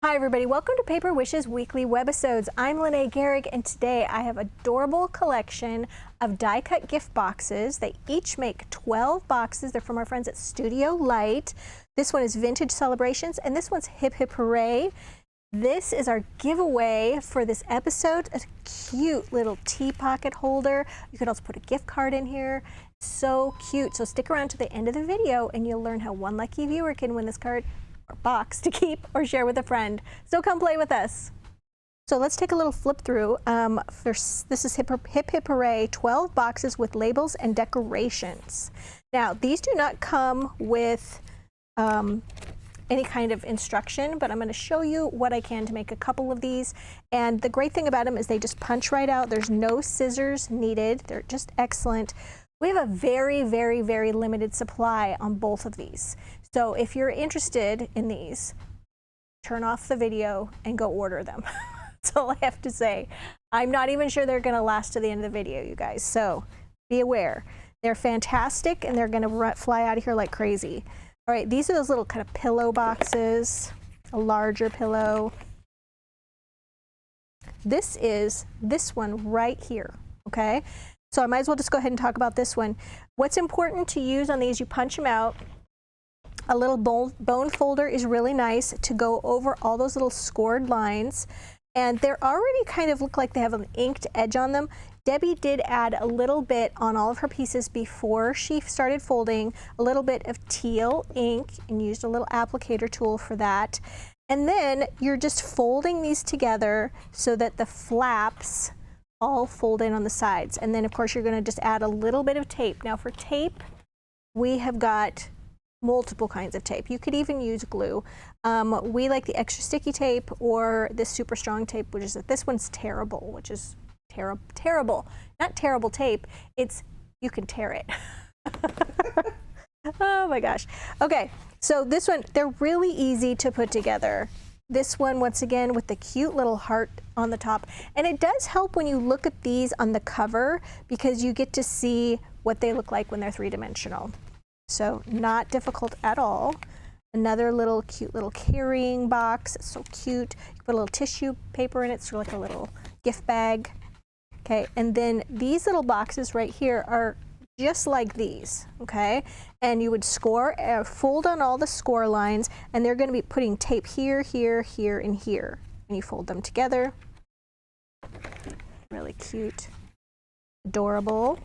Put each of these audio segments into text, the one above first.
Hi everybody, welcome to Paper Wishes Weekly Webisodes. I'm Lene Gehrig and today I have adorable collection of die cut gift boxes. They each make 12 boxes. They're from our friends at Studio Light. This one is Vintage Celebrations and this one's Hip Hip Hooray. This is our giveaway for this episode, a cute little tea pocket holder. You could also put a gift card in here. So cute. So stick around to the end of the video and you'll learn how one lucky viewer can win this card or box to keep or share with a friend. So come play with us. So let's take a little flip through. This is Hip Hip Hooray, 12 boxes with labels and decorations. Now these do not come with any kind of instruction, but I'm going to show you what I can to make a couple of these. And the great thing about them is they just punch right out. There's no scissors needed. They're just excellent. We have a very, very, very limited supply on both of these. So if you're interested in these, turn off the video and go order them. That's all I have to say. I'm not even sure they're going to last to the end of the video, you guys. So be aware. They're fantastic and they're going to fly out of here like crazy. All right, these are those little kind of pillow boxes, a larger pillow. This is this one right here, okay? So I might as well just go ahead and talk about this one. What's important to use on these, you punch them out. A little bone folder is really nice to go over all those little scored lines. And they're already kind of look like they have an inked edge on them. Debbie did add a little bit on all of her pieces before she started folding, a little bit of teal ink, and used a little applicator tool for that. And then you're just folding these together so that the flaps all fold in on the sides. And then of course you're going to just add a little bit of tape. Now for tape, we have got multiple kinds of tape. You could even use glue. We like the extra sticky tape or this super strong tape, which is this one's terrible, which is terrible. Not terrible tape, it's you can tear it. Oh my gosh. Okay, so this one, they're really easy to put together. This one, once again, with the cute little heart on the top. And it does help when you look at these on the cover because you get to see what they look like when they're three-dimensional. So not difficult at all. Another little cute little carrying box. It's so cute. You put a little tissue paper in it, so like a little gift bag. Okay, and then these little boxes right here are just like these, okay? And you would fold on all the score lines, and they're going to be putting tape here, here, here, and here. And you fold them together. Really cute. Adorable.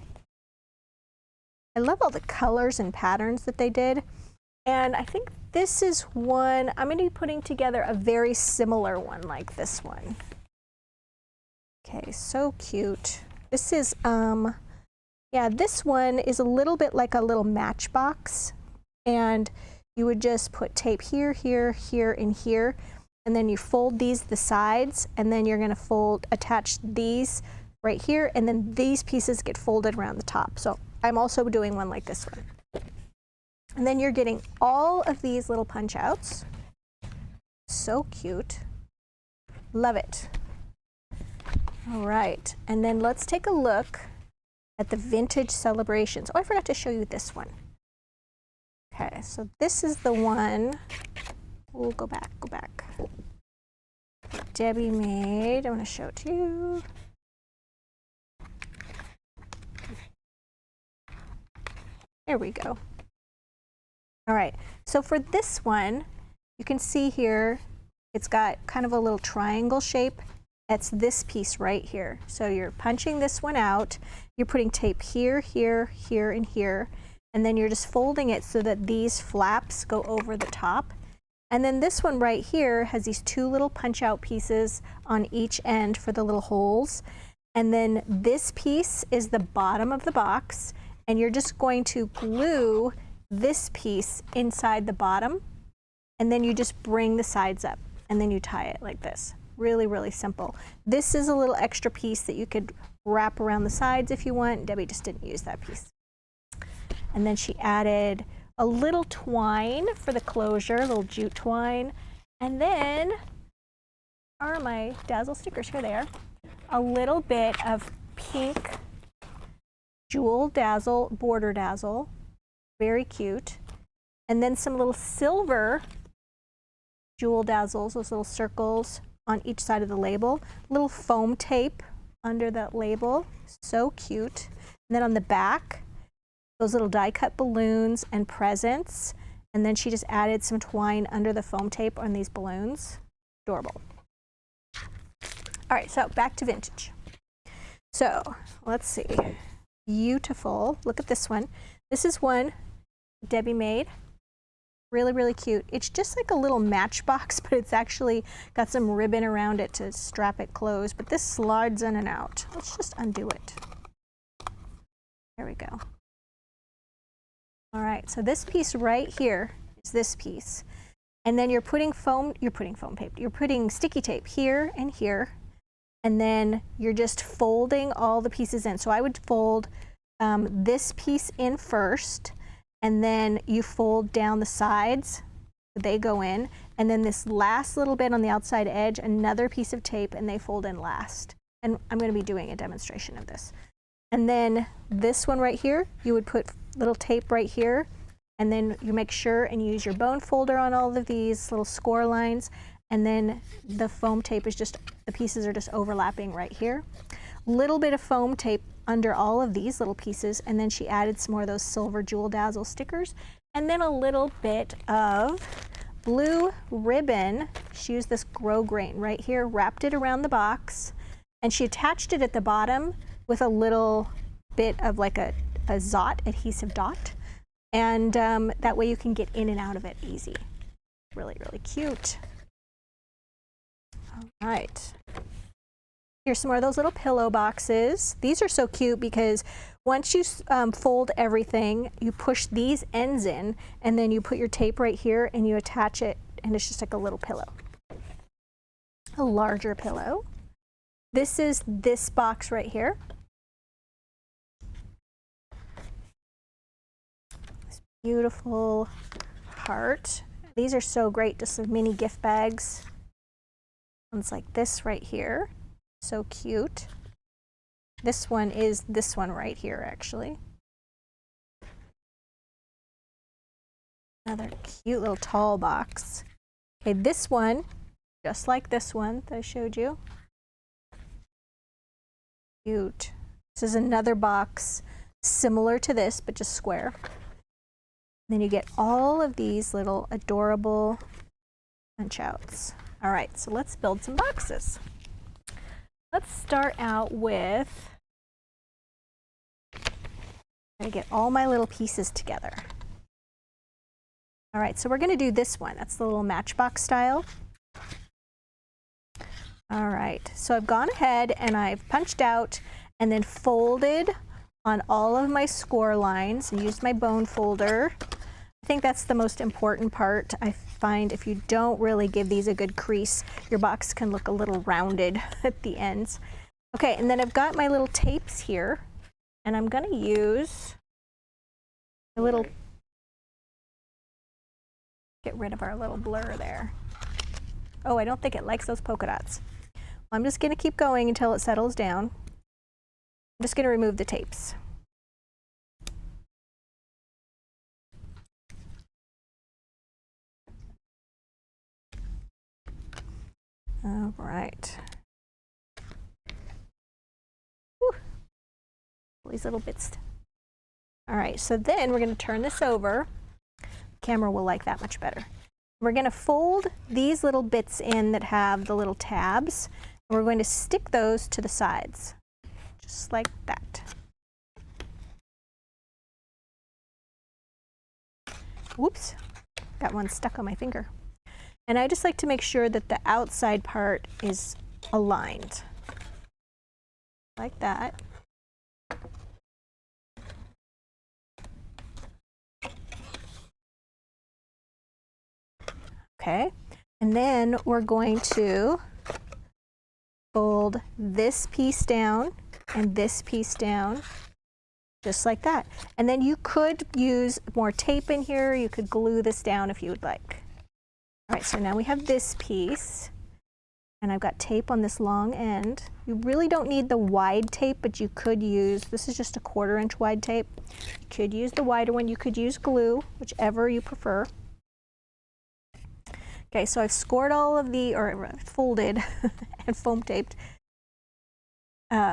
I love all the colors and patterns that they did. And I think this is one, I'm going to be putting together a very similar one like this one. Okay, so cute. This is, yeah, this one is a little bit like a little matchbox. And you would just put tape here, here, here, and here. And then you fold these the sides, and then you're going to attach these right here, and then these pieces get folded around the top. So I'm also doing one like this one. And then you're getting all of these little punch outs. So cute. Love it. All right, and then let's take a look at the Vintage Celebrations. Oh, I forgot to show you this one. Okay, so this is the one. We'll go back. Debbie made. I want to show it to you. There we go. All right, so for this one, you can see here, it's got kind of a little triangle shape. That's this piece right here. So you're punching this one out, you're putting tape here, here, here, and here, and then you're just folding it so that these flaps go over the top. And then this one right here has these two little punch out pieces on each end for the little holes. And then this piece is the bottom of the box, and you're just going to glue this piece inside the bottom, and then you just bring the sides up, and then you tie it like this. Really, really simple. This is a little extra piece that you could wrap around the sides if you want. Debbie just didn't use that piece. And then she added a little twine for the closure, a little jute twine. And then are my Dazzle stickers. Here they are. A little bit of pink Jewel Dazzle, Border Dazzle. Very cute. And then some little silver jewel dazzles, those little circles on each side of the label. Little foam tape under that label, so cute. And then on the back, those little die cut balloons and presents. And then she just added some twine under the foam tape on these balloons. Adorable. All right, so back to vintage. So let's see. Beautiful. Look at this one. This is one Debbie made. Really, really cute. It's just like a little matchbox, but it's actually got some ribbon around it to strap it closed. But this slides in and out. Let's just undo it. There we go. All right, so this piece right here is this piece. And then you're putting sticky tape here and here. And then you're just folding all the pieces in. So I would fold this piece in first, and then you fold down the sides, they go in, and then this last little bit on the outside edge, another piece of tape, and they fold in last. And I'm going to be doing a demonstration of this. And then this one right here, you would put little tape right here, and then you make sure and use your bone folder on all of these little score lines, and then the foam tape is just, the pieces are just overlapping right here. Little bit of foam tape under all of these little pieces, and then she added some more of those silver jewel dazzle stickers, and then a little bit of blue ribbon. She used this grosgrain right here, wrapped it around the box, and she attached it at the bottom with a little bit of like a Zot adhesive dot, and that way you can get in and out of it easy. Really, really cute. All right. Here's some more of those little pillow boxes. These are so cute because once you fold everything, you push these ends in, and then you put your tape right here and you attach it, and it's just like a little pillow. A larger pillow. This is this box right here. This beautiful heart. These are so great, just some mini gift bags. One's like this right here. So cute. This one is this one right here, actually. Another cute little tall box. Okay, this one, just like this one that I showed you. Cute. This is another box similar to this, but just square. Then you get all of these little adorable punch outs. All right, so let's build some boxes. Let's start out with, I'm gonna get all my little pieces together. All right, so we're gonna do this one. That's the little matchbox style. All right, so I've gone ahead and I've punched out and then folded on all of my score lines and used my bone folder. I think that's the most important part. I find if you don't really give these a good crease, your box can look a little rounded at the ends. Okay, and then I've got my little tapes here, and I'm gonna use a little, get rid of our little blur there. Oh, I don't think it likes those polka dots. Well, I'm just gonna keep going until it settles down. I'm just gonna remove the tapes. All right. Whew. These little bits. All right, so then we're going to turn this over. The camera will like that much better. We're going to fold these little bits in that have the little tabs. And we're going to stick those to the sides, just like that. Whoops, got one stuck on my finger. And I just like to make sure that the outside part is aligned, like that. Okay, and then we're going to fold this piece down and this piece down, just like that. And then you could use more tape in here. You could glue this down if you would like. All right, so now we have this piece, and I've got tape on this long end. You really don't need the wide tape, but you could use, this is just a 1/4 inch wide tape. You could use the wider one. You could use glue, whichever you prefer. Okay, so I've scored all of the, or folded and foam taped,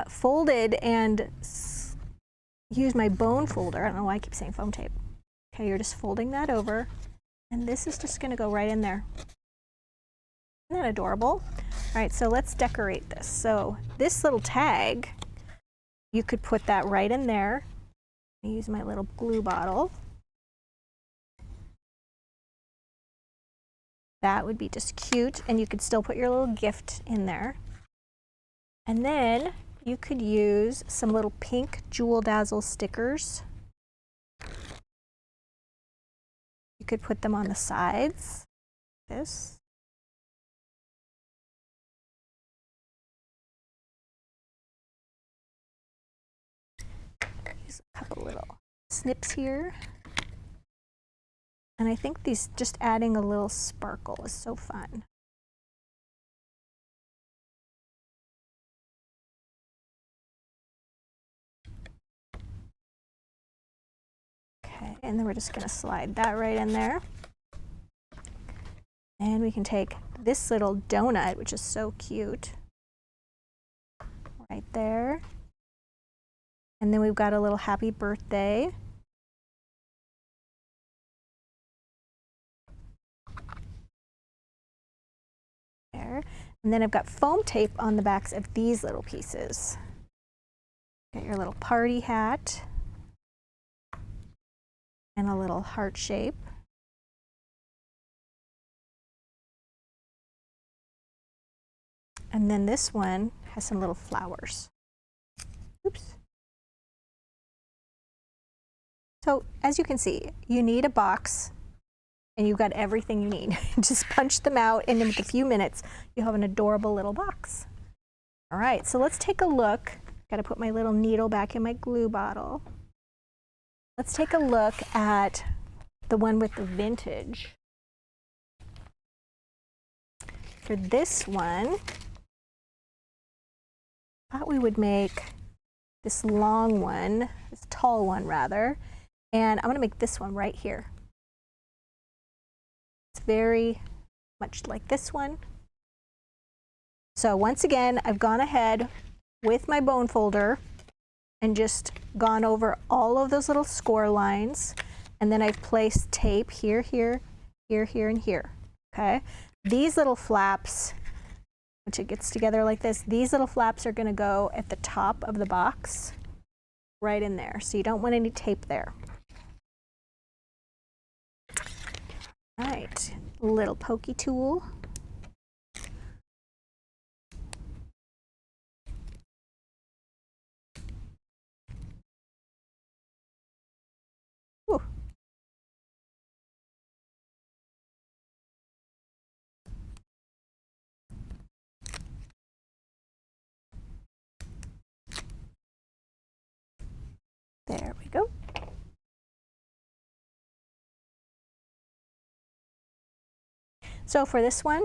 folded and used my bone folder. I don't know why I keep saying foam tape. Okay, you're just folding that over, and this is just gonna go right in there. Isn't that adorable? All right, so let's decorate this. So this little tag, you could put that right in there. I use my little glue bottle. That would be just cute, and you could still put your little gift in there. And then you could use some little pink Jewel Dazzle stickers. You could put them on the sides, this. Use a couple little snips here. And I think these, just adding a little sparkle is so fun. Okay, and then we're just gonna slide that right in there. And we can take this little donut, which is so cute, right there. And then we've got a little happy birthday. There. And then I've got foam tape on the backs of these little pieces. Got your little party hat and a little heart shape. And then this one has some little flowers. Oops. So as you can see, you need a box and you've got everything you need. Just punch them out, and in a few minutes, you have an adorable little box. All right, so let's take a look. Got to put my little needle back in my glue bottle. Let's take a look at the one with the vintage. For this one, I thought we would make this long one, this tall one rather, and I'm going to make this one right here. It's very much like this one. So once again, I've gone ahead with my bone folder and just gone over all of those little score lines, and then I've placed tape here, here, here, here, and here. Okay, these little flaps, which it gets together like this, these little flaps are going to go at the top of the box, right in there. So you don't want any tape there. All right, little pokey tool. Ooh. There we go. So for this one,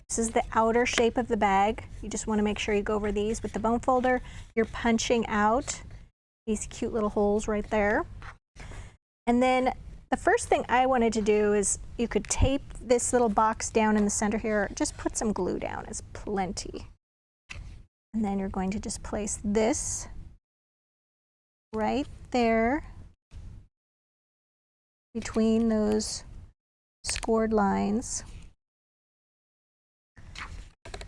this is the outer shape of the bag. You just want to make sure you go over these with the bone folder. You're punching out these cute little holes right there. And then the first thing I wanted to do is you could tape this little box down in the center here. Just put some glue down, it's plenty. And then you're going to just place this right there between those scored lines.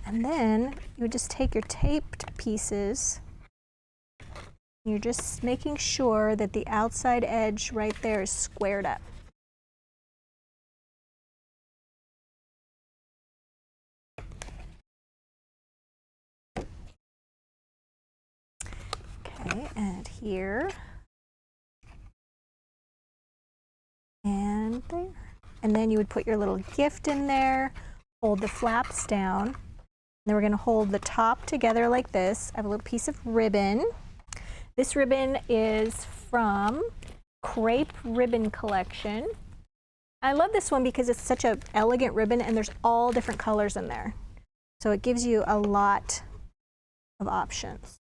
And then you would just take your taped pieces. You're just making sure that the outside edge right there is squared up. Okay, and here. And there. And then you would put your little gift in there, hold the flaps down. Then we're going to hold the top together like this. I have a little piece of ribbon. This ribbon is from Crepe Ribbon Collection. I love this one because it's such an elegant ribbon and there's all different colors in there. So it gives you a lot of options.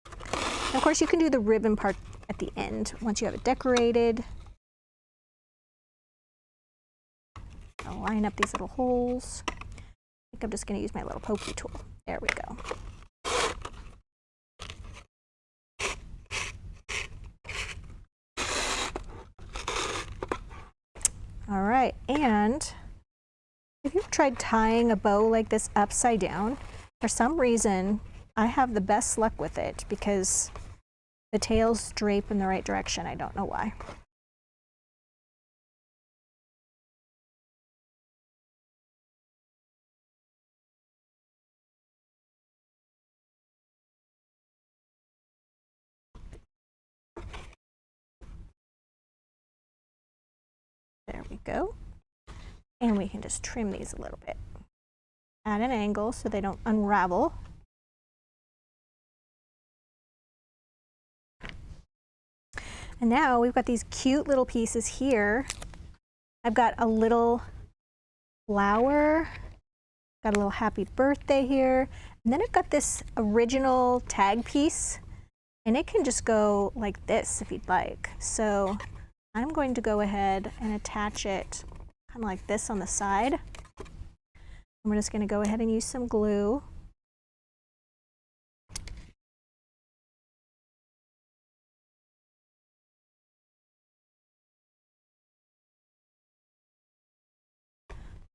And of course, you can do the ribbon part at the end once you have it decorated. gonna line up these little holes. I think I'm just gonna use my little pokey tool. There we go. All right, and if you've tried tying a bow like this upside down, for some reason, I have the best luck with it because the tails drape in the right direction. I don't know why. There we go. And we can just trim these a little bit at an angle so they don't unravel. And now we've got these cute little pieces here. I've got a little flower, got a little happy birthday here, and then I've got this original tag piece, and it can just go like this if you'd like. So I'm going to go ahead and attach it kind of like this on the side. And we're just going to go ahead and use some glue.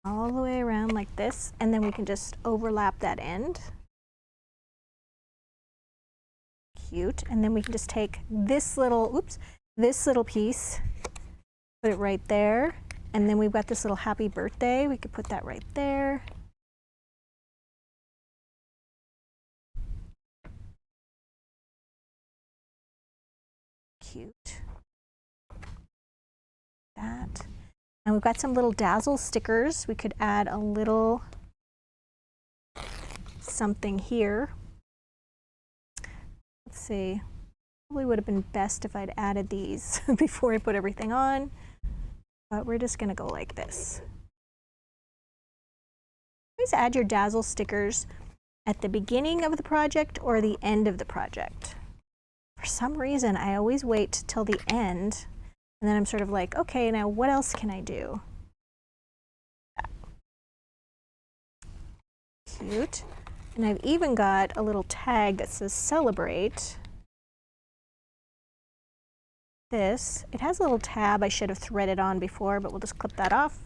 All the way around like this, and then we can just overlap that end. Cute. And then we can just take this little, oops, this little piece, put it right there, and then we've got this little happy birthday. We could put that right there. Cute. That. And we've got some little dazzle stickers. We could add a little something here. Let's see. Probably would have been best if I'd added these before I put everything on. But we're just going to go like this. Always add your dazzle stickers at the beginning of the project or the end of the project. For some reason, I always wait till the end. And then I'm sort of like, okay, now what else can I do? Cute. And I've even got a little tag that says celebrate. This, it has a little tab I should have threaded on before, but we'll just clip that off.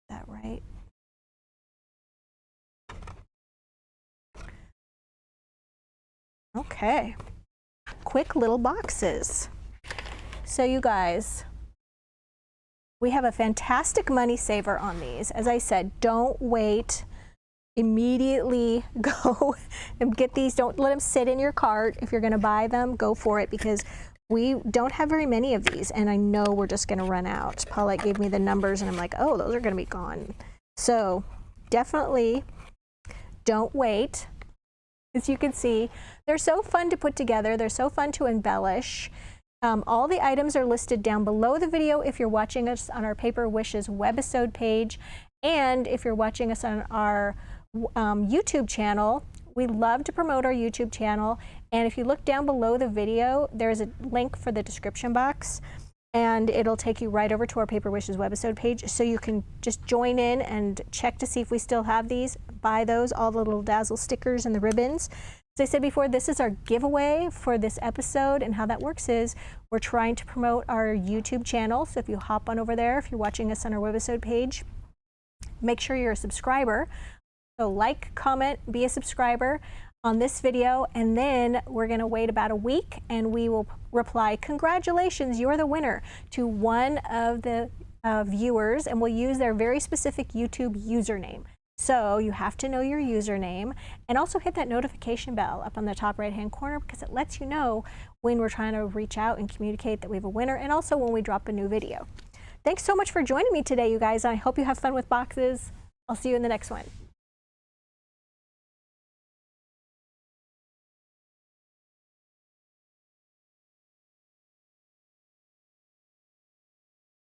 That right. Okay. Quick little boxes. So you guys, we have a fantastic money saver on these. As I said, don't wait. Immediately go and get these. Don't let them sit in your cart. If you're going to buy them, go for it, because we don't have very many of these, and I know we're just going to run out. Paulette gave me the numbers, and I'm like, oh, those are going to be gone. So definitely don't wait. As you can see, they're so fun to put together. They're so fun to embellish. All the items are listed down below the video if you're watching us on our Paper Wishes webisode page, and if you're watching us on our YouTube channel. We love to promote our YouTube channel, and if you look down below the video, there's a link for the description box, and it'll take you right over to our Paper Wishes webisode page, so you can just join in and check to see if we still have these, buy those, all the little dazzle stickers and the ribbons. As I said before, this is our giveaway for this episode, and how that works is we're trying to promote our YouTube channel. So if you hop on over there, if you're watching us on our webisode page, make sure you're a subscriber. So like, comment, be a subscriber on this video, and then we're going to wait about a week and we will reply, congratulations, you're the winner, to one of the viewers, and we'll use their very specific YouTube username. So you have to know your username, and also hit that notification bell up on the top right hand corner, because it lets you know when we're trying to reach out and communicate that we have a winner, and also when we drop a new video. Thanks so much for joining me today, you guys. I hope you have fun with boxes. I'll see you in the next one.